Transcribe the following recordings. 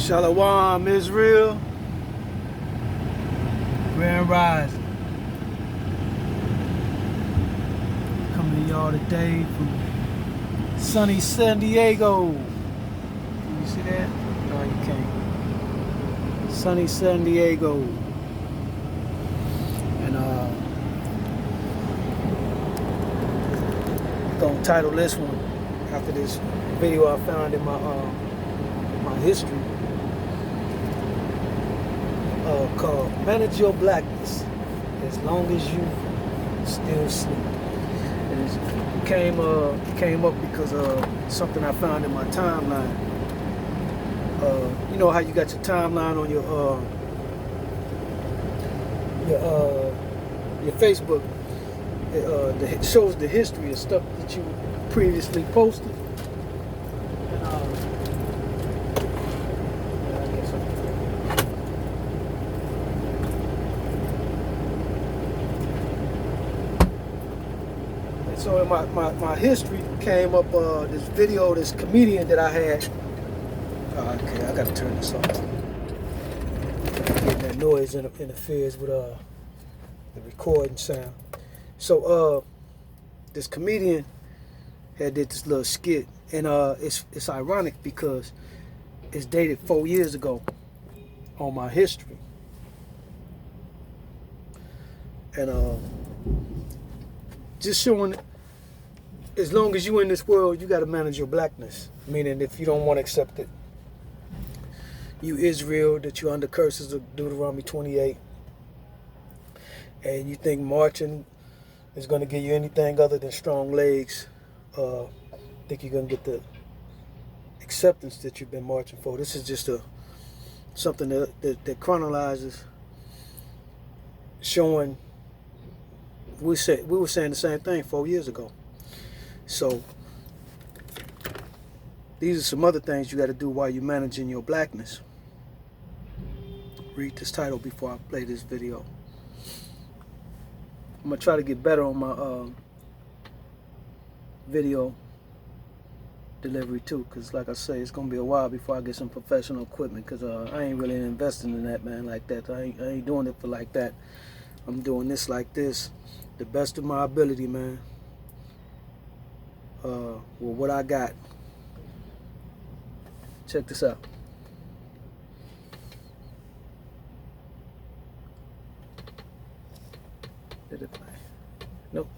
Shalom, Israel. Grand Rising. Coming to y'all today from sunny San Diego. Can you see that? No, you can't. Sunny San Diego. And gonna title this one after this video I found in my history. Called Manage Your Blackness as long as you still sleep. And it came up because something I found in my timeline. You know how you got your timeline on your Facebook. It shows the history of stuff that you previously posted. So in my history came up this video, this comedian that I had. Okay, I gotta turn this off. Getting that noise interferes with the recording sound. So this comedian had did this little skit, and it's ironic because it's dated 4 years ago on my history, and just showing. As long as you in this world, you got to manage your blackness. Meaning, if you don't want to accept it, you Israel, that you're under curses of Deuteronomy 28, and you think marching is going to give you anything other than strong legs, think you're going to get the acceptance that you've been marching for. This is just something that chronologizes, showing we were saying the same thing 4 years ago. So these are some other things you got to do while you're managing your blackness. Read this title before I play this video. I'm going to try to get better on my video delivery too, because like I say, it's going to be a while before I get some professional equipment, because I ain't really investing in that, man, like that. I ain't doing it for like that. I'm doing this like this, the best of my ability, man. Well, what I got. Check this out. Did it play? Nope.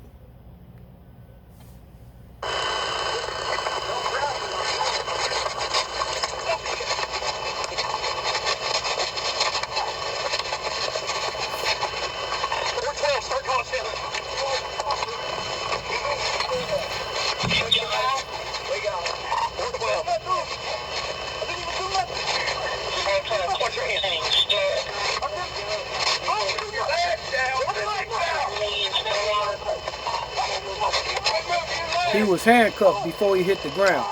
He was handcuffed before he hit the ground.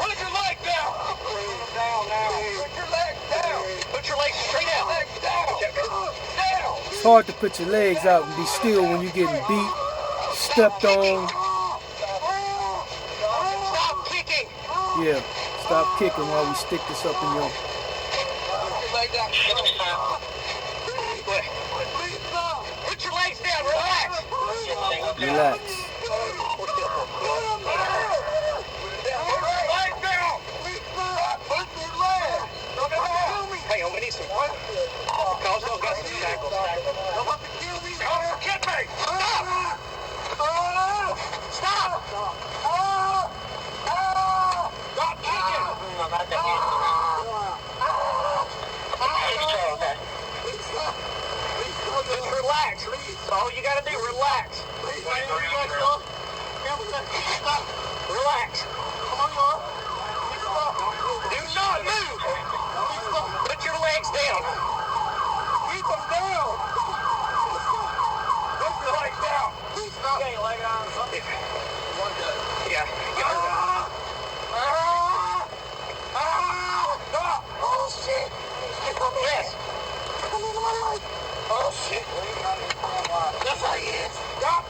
Put your leg down. Put your legs down. Put your legs straight out. Down. It's hard to put your legs out and be still when you're getting beat, stepped on. Stop kicking. Yeah, stop kicking while we stick this up in your... Put your legs down. Relax. Relax. Hang on, we need some what? Cosmo got some shackles. Don't forget me! Stop! Stop! Stop kicking! Just relax. That's all you gotta do. Relax. Relax. Do not move. Put your legs down. Keep them down. Put your legs down. Okay, leg on. Yeah. Stop. Oh, shit. Yes. Oh, shit. That's how he is. Stop.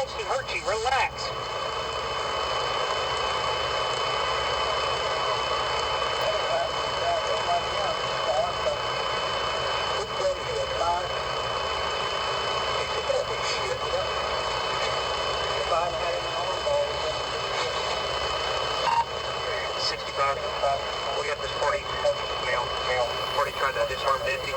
wants to hurt you. Relax. We got this party now. Party trying to disarm Deputy.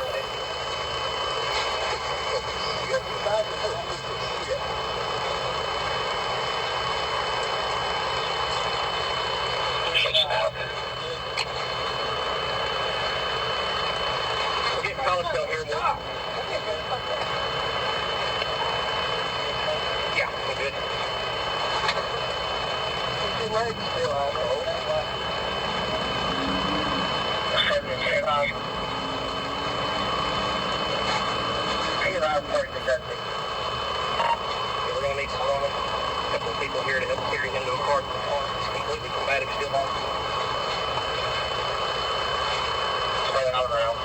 We're getting college down here. Yeah, we're good. Your legs still out, though. We're going to need a couple of people here to help carry him to a car. It's completely combative still. Turn out around.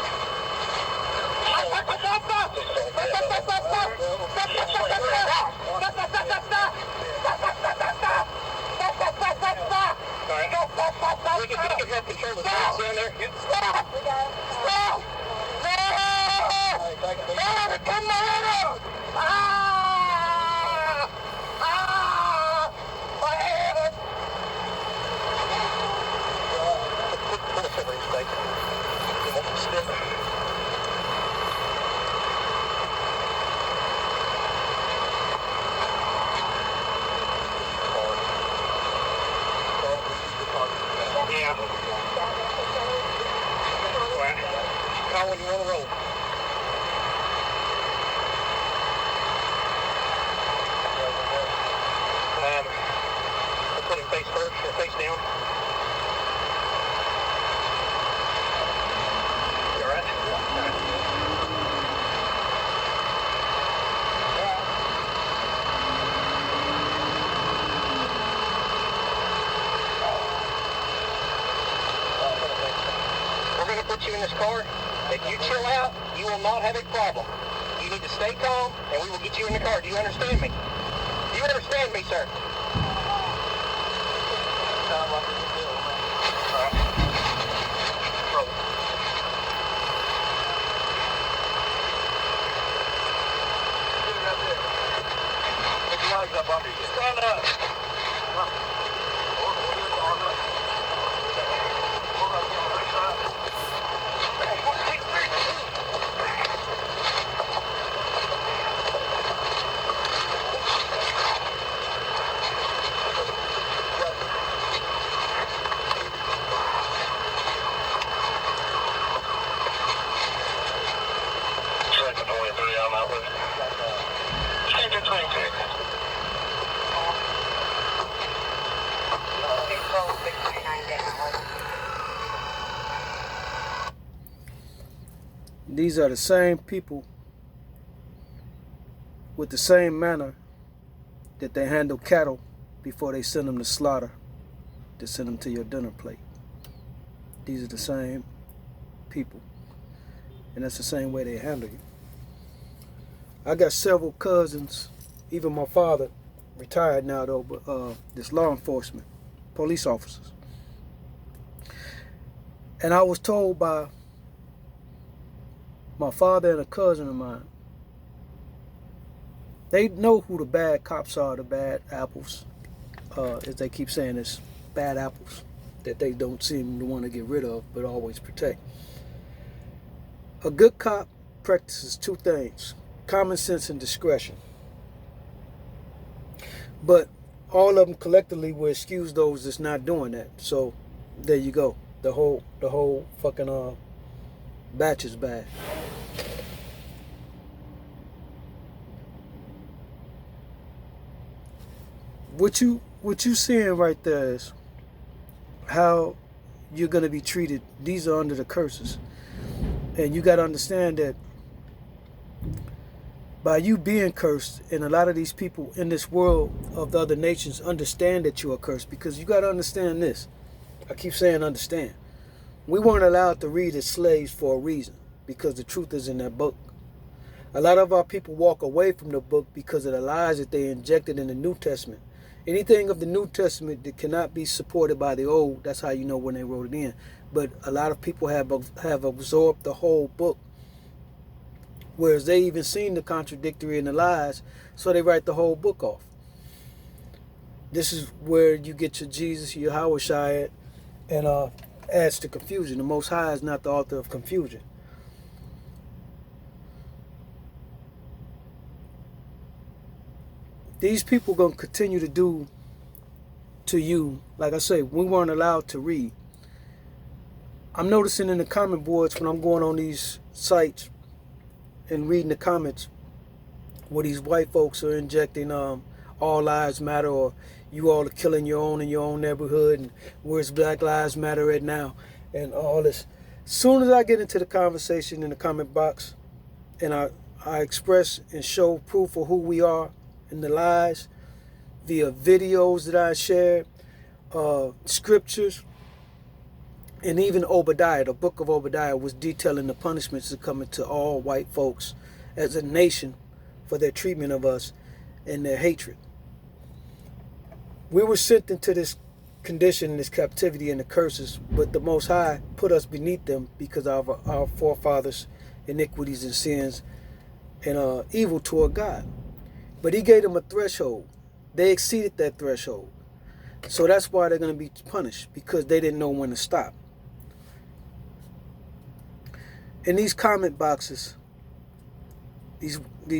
We can help control the down there. Stop! Stop! Come on! Ah! Ah! My head! Yeah. Call when you want to roll. We'll put him face first or face down. You alright? We're going to put you in this car. If you chill out, you will not have a problem. You need to stay calm, and we will get you in the car. Do you understand me? Do you understand me, sir? Roll. Put your legs up under you. Stand up. These are the same people with the same manner that they handle cattle before they send them to slaughter, to send them to your dinner plate. These are the same people, and that's the same way they handle you. I got several cousins, even my father, retired now though, but this law enforcement, police officers. And I was told by my father and a cousin of mine, they know who the bad cops are, the bad apples, as they keep saying, it's bad apples that they don't seem to want to get rid of, but always protect. A good cop practices two things: common sense and discretion. But all of them collectively will excuse those that's not doing that. So there you go. The whole fucking batch is bad. What you seeing right there is how you're gonna be treated. These are under the curses, and you got to understand that by you being cursed, and a lot of these people in this world of the other nations understand that you are cursed, because you got to understand this. I keep saying understand. We weren't allowed to read as slaves for a reason, because the truth is in that book. A lot of our people walk away from the book because of the lies that they injected in the New Testament. Anything of the New Testament that cannot be supported by the Old, that's how you know when they wrote it in. But a lot of people have absorbed the whole book, whereas they even seen the contradictory in the lies, so they write the whole book off. This is where you get your Jesus, your Yahushua, and adds to confusion. The Most High is not the author of confusion. These people going to continue to do to you, like I say, we weren't allowed to read. I'm noticing in the comment boards when I'm going on these sites and reading the comments where these white folks are injecting all lives matter, or you all are killing your own in your own neighborhood, and where's Black Lives Matter at now, and all this. As soon as I get into the conversation in the comment box and I express and show proof of who we are and the lies via videos that I shared, scriptures, and even Obadiah, the book of Obadiah, was detailing the punishments that coming to all white folks as a nation for their treatment of us and their hatred. We were sent into this condition, this captivity and the curses, but the Most High put us beneath them because of our forefathers' iniquities and sins and evil toward God. But he gave them a threshold. They exceeded that threshold. So that's why they're going to be punished, because they didn't know when to stop. In these comment boxes, these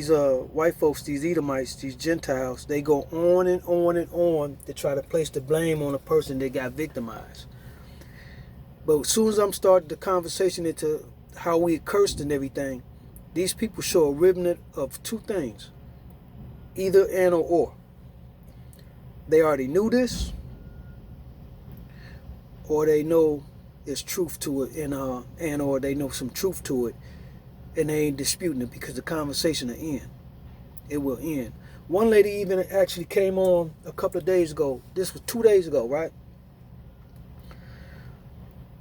white folks, these Edomites, these Gentiles, they go on and on and on to try to place the blame on a person that got victimized. But as soon as I'm starting the conversation into how we cursed and everything, these people show a remnant of two things, either and or. They already knew this, or they know there's truth to it, and or they know some truth to it, and they ain't disputing it because the conversation will end. It will end. One lady even actually came on a couple of days ago. This was 2 days ago, right?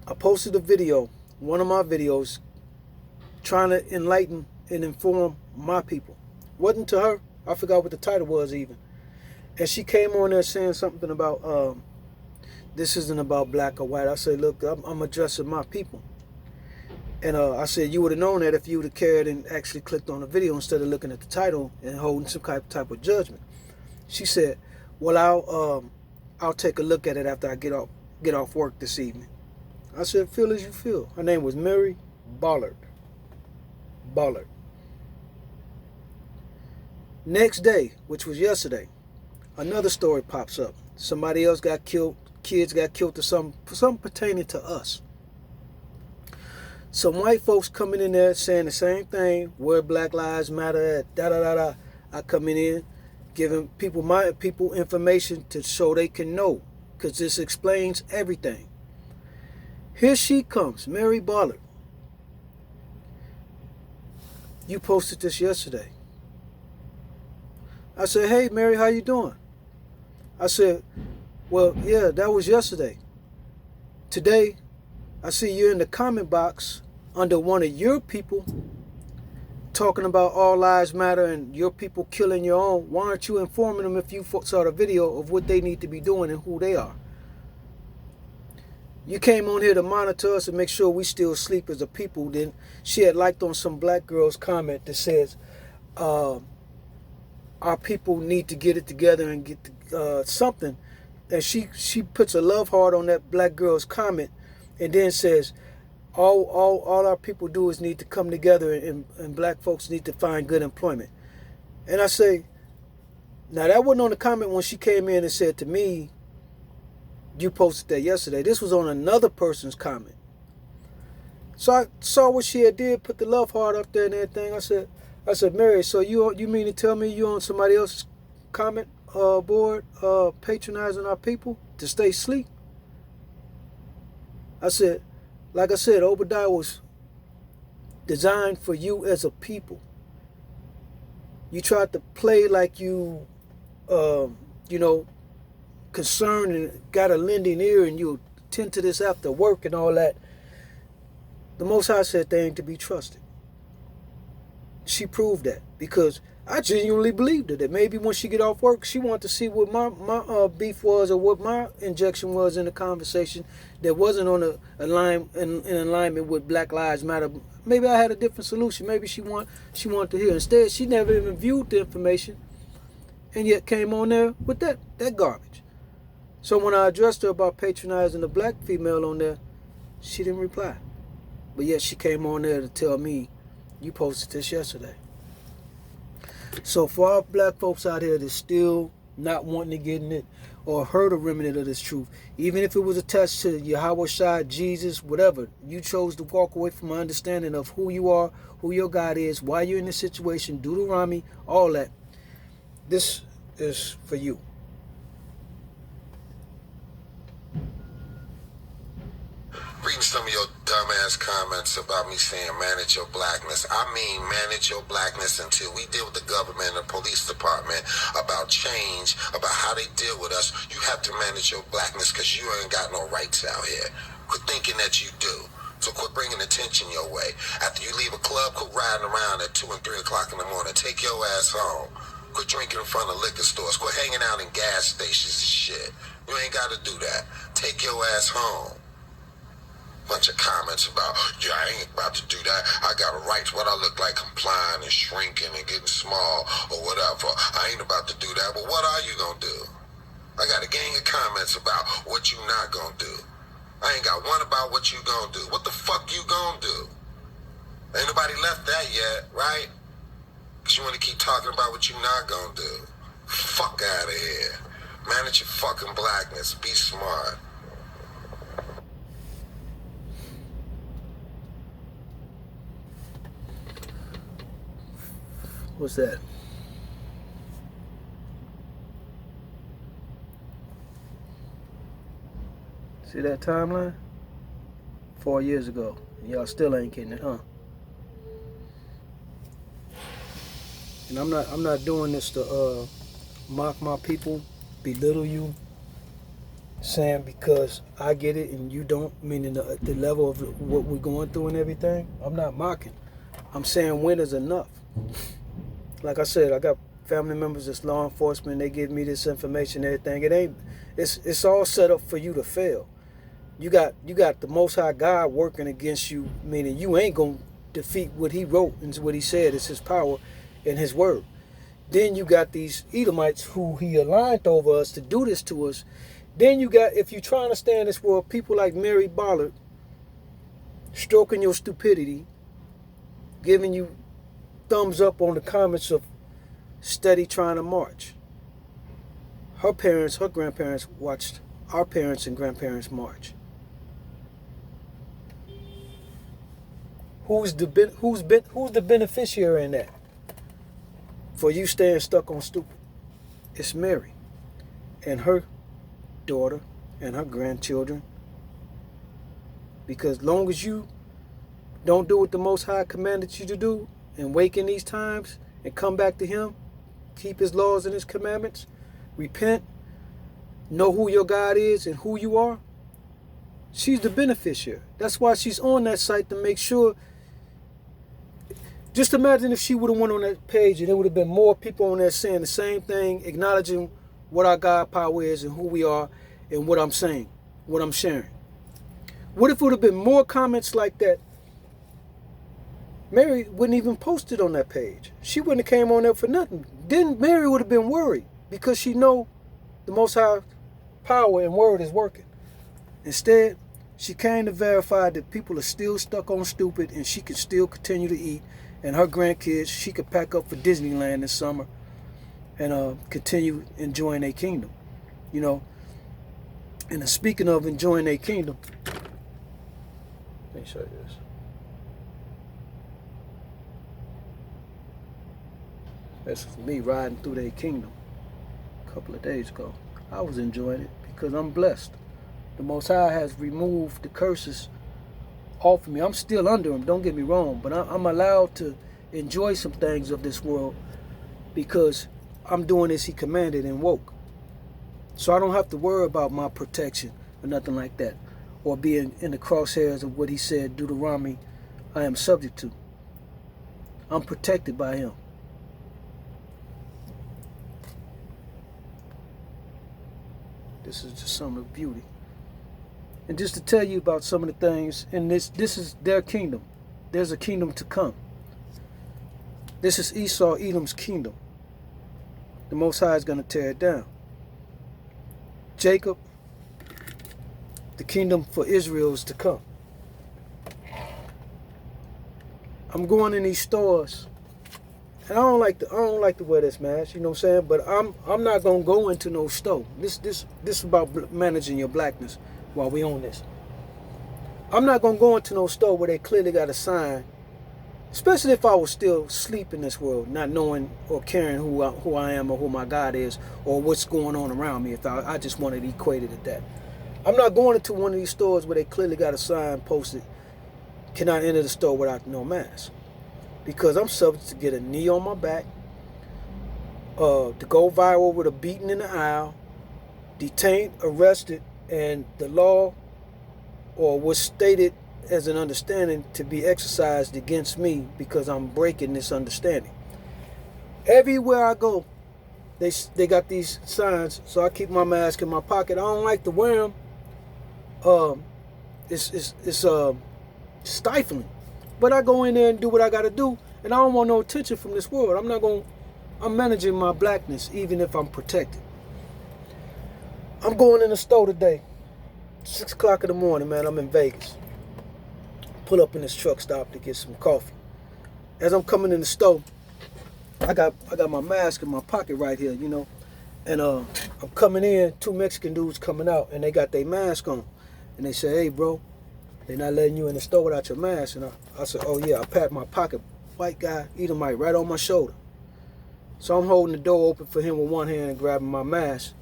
I posted a video, one of my videos, trying to enlighten and inform my people. Wasn't to her. I forgot what the title was even. And she came on there saying something about, this isn't about black or white. I said, look, I'm addressing my people. And I said, you would have known that if you would have cared and actually clicked on the video instead of looking at the title and holding some type of judgment. She said, well, I'll take a look at it after I get off work this evening. I said, feel as you feel. Her name was Mary Ballard. Next day, which was yesterday, another story pops up. Somebody else got killed. Kids got killed to something pertaining to us. Some white folks coming in there saying the same thing, where Black Lives Matter at, da-da-da-da. I coming in, giving my people information to so they can know, because this explains everything. Here she comes, Mary Ballard. You posted this yesterday. I said, hey, Mary, how you doing? I said, well, yeah, that was yesterday. Today, I see you in the comment box under one of your people talking about all lives matter and your people killing your own. Why aren't you informing them if you saw the video of what they need to be doing and who they are? You came on here to monitor us and make sure we still sleep as a people. Then she had liked on some black girl's comment that says, our people need to get it together and get something. And she puts a love heart on that black girl's comment and then says, all our people do is need to come together and black folks need to find good employment. And I say, now that wasn't on the comment when she came in and said to me, you posted that yesterday. This was on another person's comment. So I saw what she had did, put the love heart up there and everything. I said, Mary, so you mean to tell me you on somebody else's comment board patronizing our people to stay asleep? I said, like I said, Obadiah was designed for you as a people. You tried to play like you concerned and got a lending ear and you tend to this after work and all that. The Most High said they ain't to be trusted. she proved that, because I genuinely believed her that maybe when she get off work, she wanted to see what my beef was, or what my injection was in the conversation that wasn't on in alignment with Black Lives Matter. Maybe I had a different solution. Maybe she wanted to hear. Instead, she never even viewed the information, and yet came on there with that garbage. So when I addressed her about patronizing a black female on there, she didn't reply. But yet she came on there to tell me, you posted this yesterday. So for our black folks out here that's still not wanting to get in it or heard a remnant of this truth, even if it was attached to Yahweh Shai, Jesus, whatever, you chose to walk away from an understanding of who you are, who your God is, why you're in this situation, Deuteronomy, all that. This is for you. Reading some of your dumbass comments about me saying manage your blackness. I mean manage your blackness until we deal with the government and the police department about change, about how they deal with us. You have to manage your blackness because you ain't got no rights out here. Quit thinking that you do. So quit bringing attention your way. After you leave a club, quit riding around at 2 and 3 o'clock in the morning. Take your ass home. Quit drinking in front of liquor stores. Quit hanging out in gas stations and shit. You ain't got to do that. Take your ass home. Bunch of comments about, yeah, I ain't about to do that. I got a right to what I look like, complying and shrinking and getting small or whatever. I ain't about to do that. But what are you gonna do? I got a gang of comments about what you not gonna do. I ain't got one about what you gonna do. What the fuck you gonna do? Ain't nobody left that yet, right? Because you want to keep talking about what you not gonna do. Fuck out of here. Manage your fucking blackness. Be smart. What's that? See that timeline? 4 years ago. Y'all still ain't getting it, huh? And I'm not doing this to mock my people, belittle you, saying because I get it and you don't, meaning the level of what we're going through and everything. I'm not mocking. I'm saying when is enough. Like I said, I got family members that's law enforcement. They give me this information, everything. It's all set up for you to fail. You got the Most High God working against you, meaning you ain't gonna defeat what He wrote and what He said. It's His power and His word. Then you got these Edomites who He aligned over us to do this to us. Then you got, if you're trying to stay in this world, people like Mary Ballard stroking your stupidity, giving you thumbs up on the comments of steady trying to march. Her parents, her grandparents watched our parents and grandparents march. Who's the beneficiary in that? For you staying stuck on stupid? It's Mary and her daughter and her grandchildren. Because long as you don't do what the Most High commanded you to do, and wake in these times and come back to Him, keep His laws and His commandments, repent, know who your God is and who you are, she's the beneficiary. That's why she's on that site, to make sure. Just imagine if she would have went on that page and there would have been more people on there saying the same thing, acknowledging what our God power is and who we are and what I'm saying, what I'm sharing. What if it would have been more comments like that? Mary wouldn't even post it on that page. She wouldn't have came on there for nothing. Then Mary would have been worried because she know the Most High power and word is working. Instead, she came to verify that people are still stuck on stupid and she could still continue to eat. And her grandkids, she could pack up for Disneyland this summer and continue enjoying their kingdom. You know, and speaking of enjoying their kingdom, let me show you this. That's me riding through their kingdom a couple of days ago. I was enjoying it because I'm blessed. The Most High has removed the curses off of me. I'm still under them, don't get me wrong, but I'm allowed to enjoy some things of this world because I'm doing as He commanded and woke. So I don't have to worry about my protection or nothing like that, or being in the crosshairs of what He said, Deuteronomy, I am subject to. I'm protected by him. This is just some of the beauty. And just to tell you about some of the things, and this is their kingdom. There's a kingdom to come. This is Esau, Edom's kingdom. The Most High is going to tear it down. Jacob, the kingdom for Israel is to come. I'm going in these stores, and I don't like to wear this mask, you know what I'm saying? But I'm not gonna go into no store. This is about managing your blackness while we on this. I'm not gonna go into no store where they clearly got a sign, especially if I was still asleep in this world, not knowing or caring who I am or who my God is or what's going on around me. If I just wanted to equate it at that. I'm not going into one of these stores where they clearly got a sign posted, cannot enter the store without no mask. Because I'm subject to get a knee on my back, to go viral with a beating in the aisle, detained, arrested, and the law or was stated as an understanding to be exercised against me because I'm breaking this understanding. Everywhere I go, they got these signs, so I keep my mask in my pocket. I don't like to wear them. It's stifling. But I go in there and do what I got to do, and I don't want no attention from this world. I'm managing my blackness, even if I'm protected. I'm going in the store today, 6 o'clock in the morning, man. I'm in Vegas. Pull up in this truck stop to get some coffee. As I'm coming in the store, I got my mask in my pocket right here, you know, and I'm coming in. 2 Mexican dudes coming out, and they got their mask on, and they say, "Hey, bro, they're not letting you in the store without your mask." And I said, "Oh yeah." I pat my pocket. White guy, Edomite, right on my shoulder. So I'm holding the door open for him with one hand and grabbing my mask.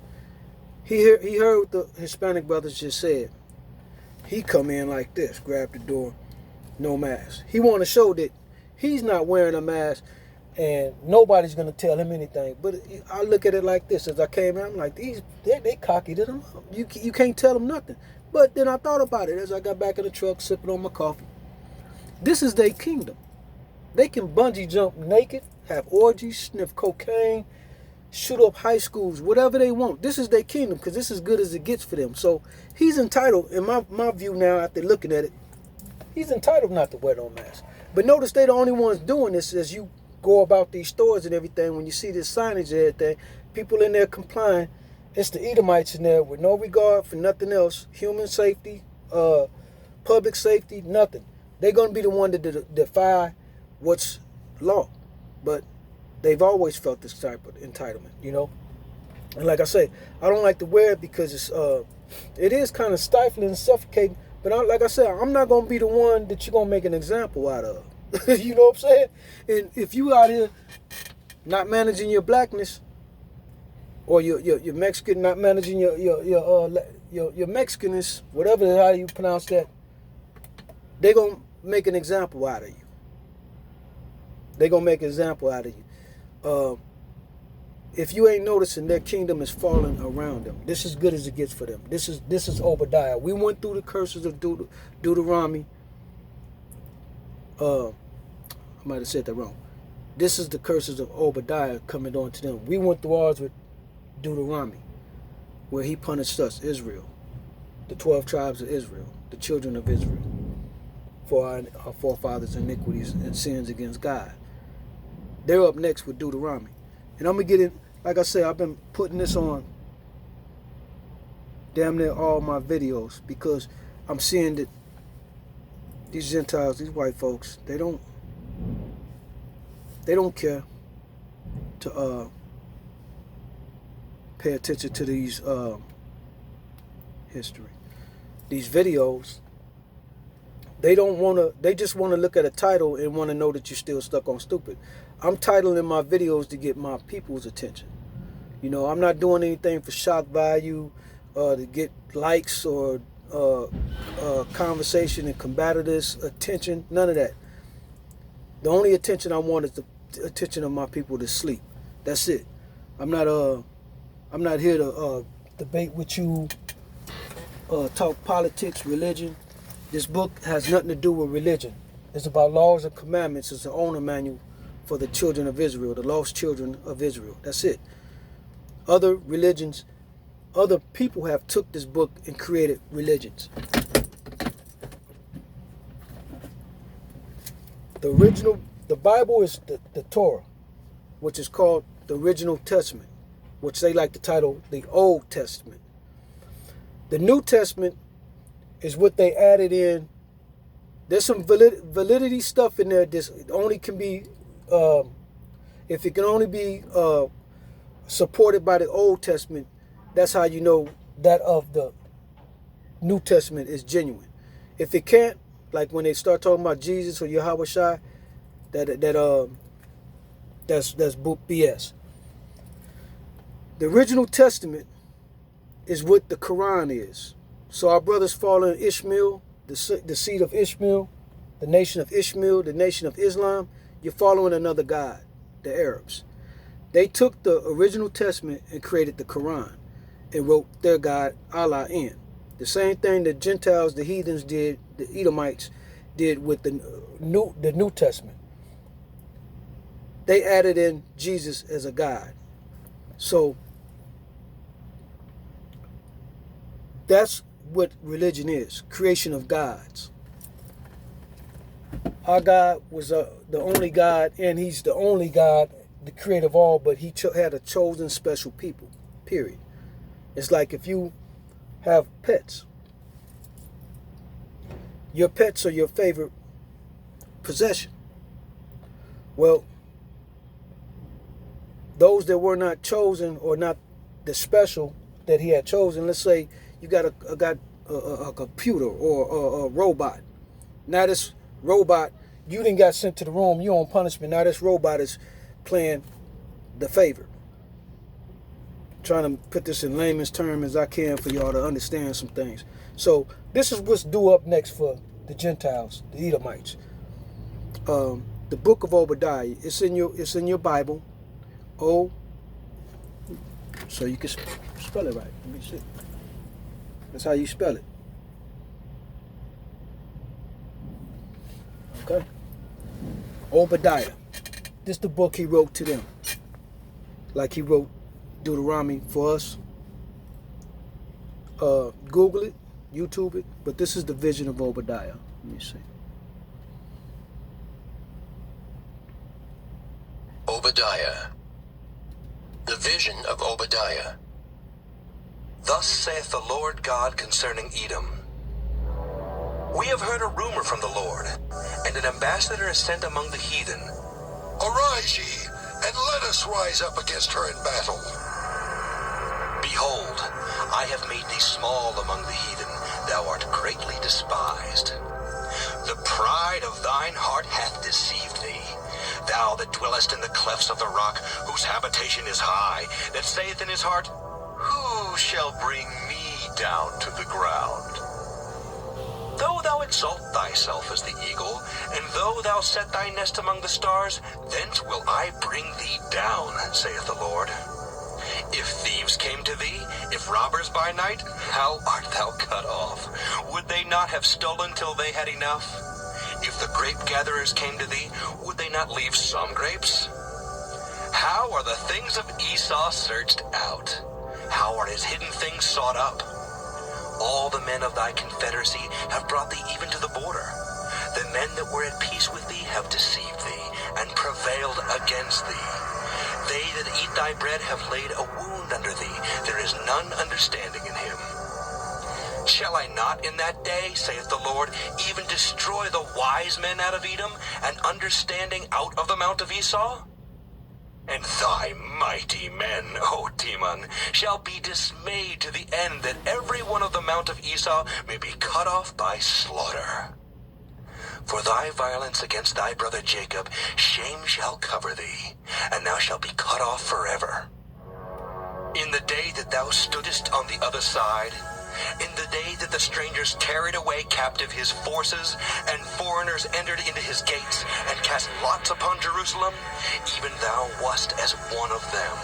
He heard what the Hispanic brothers just said. He come in like this, grab the door, no mask. He want to show that he's not wearing a mask and nobody's going to tell him anything. But I look at it like this. As I came in, I'm like, they cocky to them. You can't tell them nothing. But then I thought about it as I got back in the truck, sipping on my coffee. This is their kingdom. They can bungee jump naked, have orgies, sniff cocaine, shoot up high schools, whatever they want. This is their kingdom because this is as good as it gets for them. So he's entitled, in my view now, after looking at it, he's entitled not to wear no mask. But notice they're the only ones doing this as you go about these stores and everything. When you see this signage and everything, people in there complying. It's the Edomites in there with no regard for nothing else. Human safety, public safety, nothing. They're going to be the one to defy what's law. But they've always felt this type of entitlement, you know. And like I say, I don't like to wear it because it is kind of stifling and suffocating. But like I said, I'm not going to be the one that you're going to make an example out of. You know what I'm saying? And if you out here not managing your blackness, or your Mexican not managing your Mexicanness, whatever how you pronounce that, they're gonna make an example out of you. They're gonna make an example out of you. If you ain't noticing, their kingdom is falling around them. This is good as it gets for them. This is Obadiah. We went through the curses of Deuteronomy. I might have said that wrong. This is the curses of Obadiah coming on to them. We went through ours with Deuteronomy, where he punished us, Israel, the 12 tribes of Israel, the children of Israel, for our forefathers' iniquities and sins against God. They're up next with Deuteronomy. And I'm going to get in, like I said, I've been putting this on damn near all my videos because I'm seeing that these Gentiles, these white folks, they don't care to pay attention to these history. These videos, they just want to look at a title and want to know that you're still stuck on stupid. I'm titling my videos to get my people's attention. You know, I'm not doing anything for shock value, to get likes or conversation and combativeness, attention, none of that. The only attention I want is the attention of my people to sleep. That's it. I'm not here to debate with you, talk politics, religion. This book has nothing to do with religion. It's about laws and commandments. It's an owner manual for the children of Israel, the lost children of Israel. That's it. Other religions, other people have took this book and created religions. The Bible is the Torah, which is called the original Testament, which they like to title the Old Testament. The New Testament is what they added in. There's some validity stuff in there. This only can be, if it can only be supported by the Old Testament, that's how you know that of the New Testament is genuine. If it can't, like when they start talking about Jesus or Yahweh Shai, that's BS. The original Testament is what the Quran is. So our brothers following Ishmael, the seed of Ishmael, the nation of Ishmael, the nation of Islam, you're following another God, the Arabs. They took the original Testament and created the Quran and wrote their God, Allah, in. The same thing the Gentiles, the heathens did, the Edomites did with the New Testament. They added in Jesus as a God. So that's what religion is, creation of gods. Our God was the only God, and he's the only God, the creator of all, but he had a chosen special people, period. It's like if you have pets. Your pets are your favorite possession. Well, those that were not chosen or not the special that he had chosen, let's say you got a computer or a robot. Now this robot, you didn't got sent to the room, you on punishment. Now this robot is playing the favor. Trying to put this in layman's terms as I can for y'all to understand some things. So this is what's due up next for the Gentiles, the Edomites. The book of Obadiah. It's in your Bible. So you can spell it right. Let me see. That's how you spell it. Okay. Obadiah. This is the book he wrote to them. Like he wrote Deuteronomy for us. Google it, YouTube it, but this is the vision of Obadiah. Let me see. Obadiah. The vision of Obadiah. Thus saith the Lord God concerning Edom. We have heard a rumor from the Lord, and an ambassador is sent among the heathen. Arise ye, and let us rise up against her in battle. Behold, I have made thee small among the heathen, thou art greatly despised. The pride of thine heart hath deceived thee, thou that dwellest in the clefts of the rock, whose habitation is high, that saith in his heart, Who shall bring me down to the ground? Though thou exalt thyself as the eagle, and though thou set thy nest among the stars, thence will I bring thee down, saith the Lord. If thieves came to thee, if robbers by night, how art thou cut off? Would they not have stolen till they had enough? If the grape gatherers came to thee, would they not leave some grapes? How are the things of Esau searched out? How are his hidden things sought up? All the men of thy confederacy have brought thee even to the border. The men that were at peace with thee have deceived thee, and prevailed against thee. They that eat thy bread have laid a wound under thee. There is none understanding in him. Shall I not in that day, saith the Lord, even destroy the wise men out of Edom, and understanding out of the mount of Esau? And thy mighty men, O Teman, shall be dismayed to the end that every one of the mount of Esau may be cut off by slaughter. For thy violence against thy brother Jacob, shame shall cover thee, and thou shalt be cut off forever. In the day that thou stoodest on the other side, in the day that the strangers carried away captive his forces, and foreigners entered into his gates, and cast lots upon Jerusalem, even thou wast as one of them.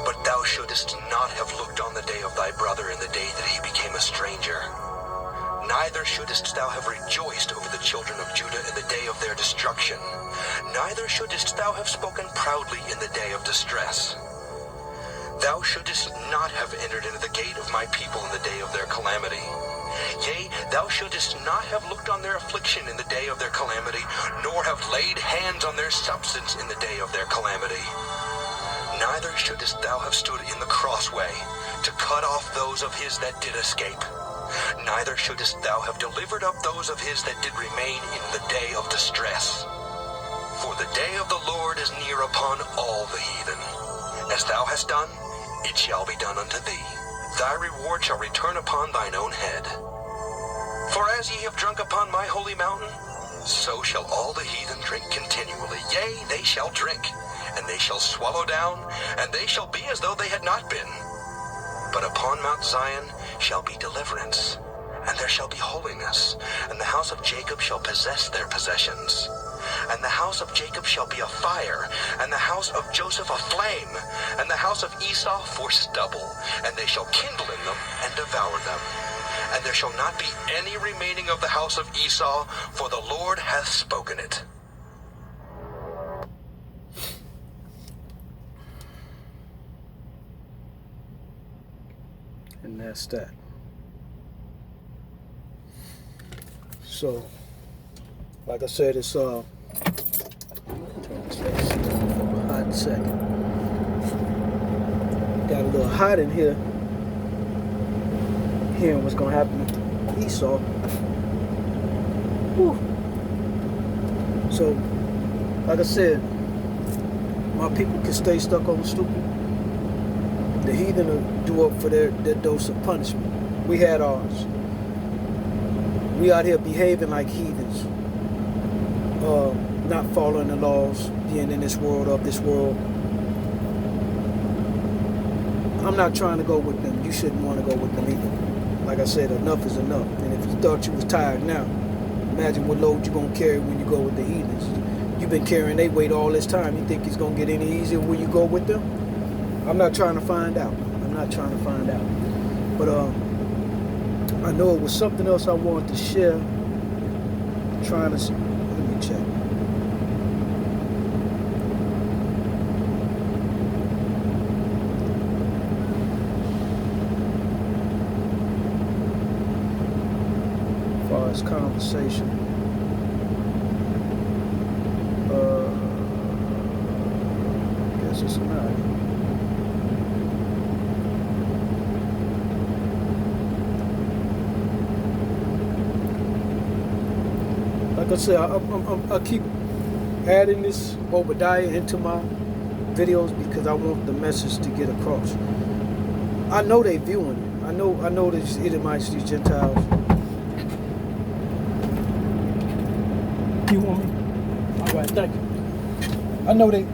But thou shouldest not have looked on the day of thy brother in the day that he became a stranger. Neither shouldest thou have rejoiced over the children of Judah in the day of their destruction. neither shouldest thou have spoken proudly in the day of distress. Thou shouldest not have entered into the gate of my people in the day of their calamity. Yea, thou shouldest not have looked on their affliction in the day of their calamity, nor have laid hands on their substance in the day of their calamity. Neither shouldest thou have stood in the crossway to cut off those of his that did escape. Neither shouldest thou have delivered up those of his that did remain in the day of distress. For the day of the Lord is near upon all the heathen. As thou hast done, it shall be done unto thee. Thy reward shall return upon thine own head. For as ye have drunk upon my holy mountain, so shall all the heathen drink continually. Yea, they shall drink, and they shall swallow down, and they shall be as though they had not been. But upon Mount Zion shall be deliverance, and there shall be holiness, and the house of Jacob shall possess their possessions. And the house of Jacob shall be a fire, and the house of Joseph a flame, and the house of Esau for stubble, and they shall kindle in them and devour them. And there shall not be any remaining of the house of Esau, for the Lord hath spoken it. And that's that. So, like I said, it's turn this face for a hot second. Got a little hot in here. Hearing what's gonna happen to Esau. Whew. So, like I said, my people can stay stuck on stupid. The heathen will do up for their dose of punishment. We had ours. We out here behaving like heathens. Not following the laws, being in this world, of this world. I'm not trying to go with them. You shouldn't want to go with them either. Like I said, enough is enough. And if you thought you was tired now, imagine what load you're going to carry when you go with the heathens. You've been carrying their weight all this time. You think it's going to get any easier when you go with them? I'm not trying to find out. I'm not trying to find out. But I know it was something else I wanted to share. I'm trying to... Let me check. As far as conversation. Guess it's not. Like I said, I keep adding this Obadiah into my videos because I want the message to get across. I know they viewing it. I know these Edomites, these Gentiles. You want me? All right, thank you. I know they.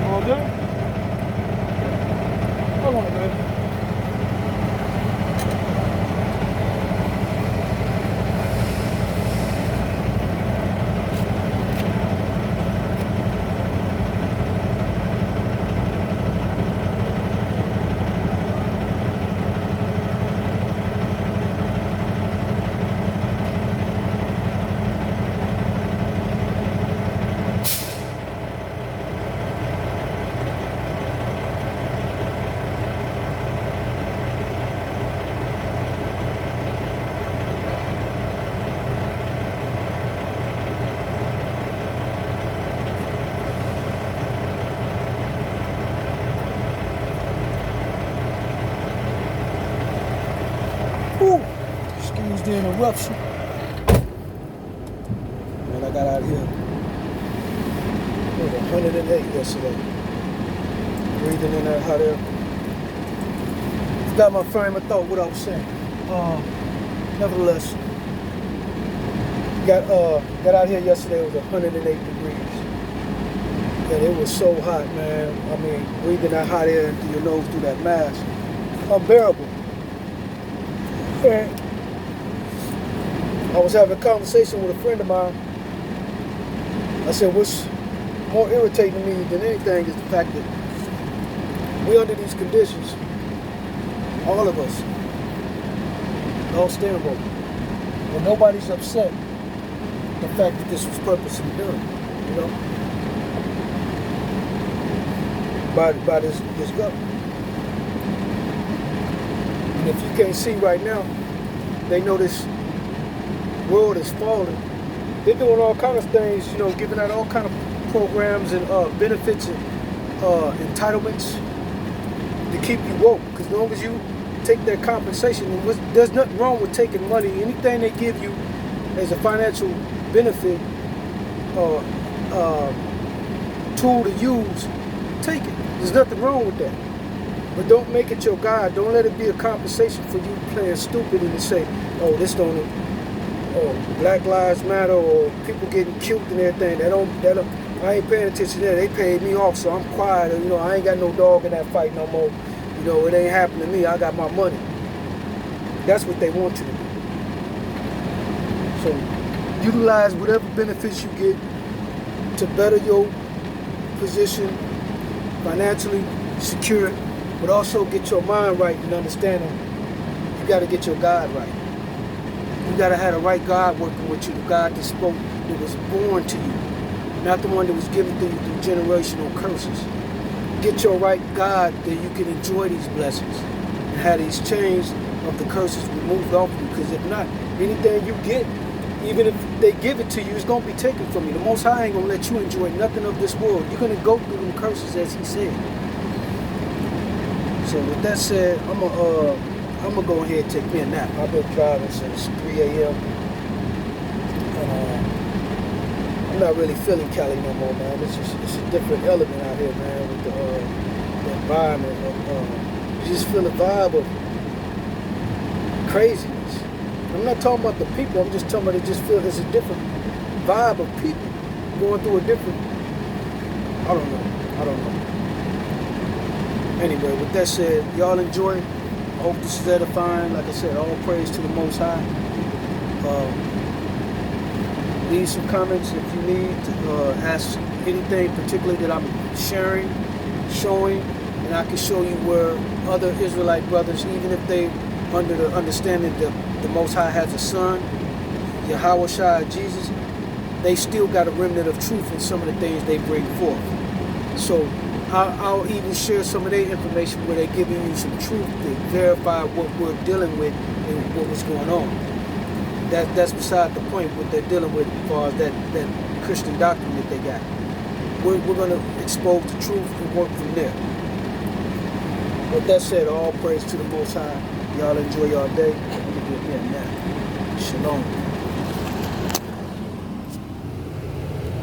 All good? Hold on, baby. Excuse the interruption. Man, I got out here. It was 108 yesterday. Breathing in that hot air. Forgot my frame of thought, what I was saying. Nevertheless, got out here yesterday, it was 108 degrees. And it was so hot, man. I mean, breathing that hot air into your nose through that mask. Unbearable. And I was having a conversation with a friend of mine. I said, what's more irritating to me than anything is the fact that we're under these conditions, all of us, all steamboat, and nobody's upset the fact that this was purposely done, you know, by this government. And if you can't see right now, they know this world is falling. They're doing all kind of things, you know, giving out all kind of programs and benefits and entitlements to keep you woke. Because as long as you take their compensation, there's nothing wrong with taking money. Anything they give you as a financial benefit or tool to use, take it. There's nothing wrong with that. But don't make it your God. Don't let it be a compensation for you playing stupid and to say, oh, this don't, or Black Lives Matter, or people getting killed and everything. That don't, I ain't paying attention to that. They paid me off, so I'm quiet. You know, I ain't got no dog in that fight no more. You know, it ain't happening to me. I got my money. That's what they want you to do. So utilize whatever benefits you get to better your position, financially secure, but also get your mind right and understanding you got to get your God right. You got to have the right God working with you, the God that spoke, that was born to you, not the one that was given to you through generational curses. Get your right God that you can enjoy these blessings and have these chains of the curses removed off you, because if not, anything you get, even if they give it to you, it's going to be taken from you. The Most High ain't going to let you enjoy nothing of this world. You're going to go through them curses as He said. So with that said, I'm gonna go ahead and take me a nap. I've been driving since 3 a.m. and I'm not really feeling Cali no more, man. It's a different element out here, man, with the environment. You just feel the vibe of craziness. I'm not talking about the people. I'm just talking about it. Just feel there's a different vibe of people going through a different. I don't know. Anyway, with that said, y'all enjoy. I hope this is edifying. Like I said, all praise to the Most High. Leave some comments if you need to ask anything particularly that I'm sharing, showing, and I can show you where other Israelite brothers, even if they under the understanding that the Most High has a son, Yahweh Shai, Jesus, they still got a remnant of truth in some of the things they bring forth. So I'll even share some of their information where they're giving you some truth to verify what we're dealing with and what was going on. That's beside the point, what they're dealing with as far as that Christian doctrine that they got. We're going to expose the truth and work from there. With that said, all praise to the Most High. Y'all enjoy your day. I'm going to get me a nap. Shalom.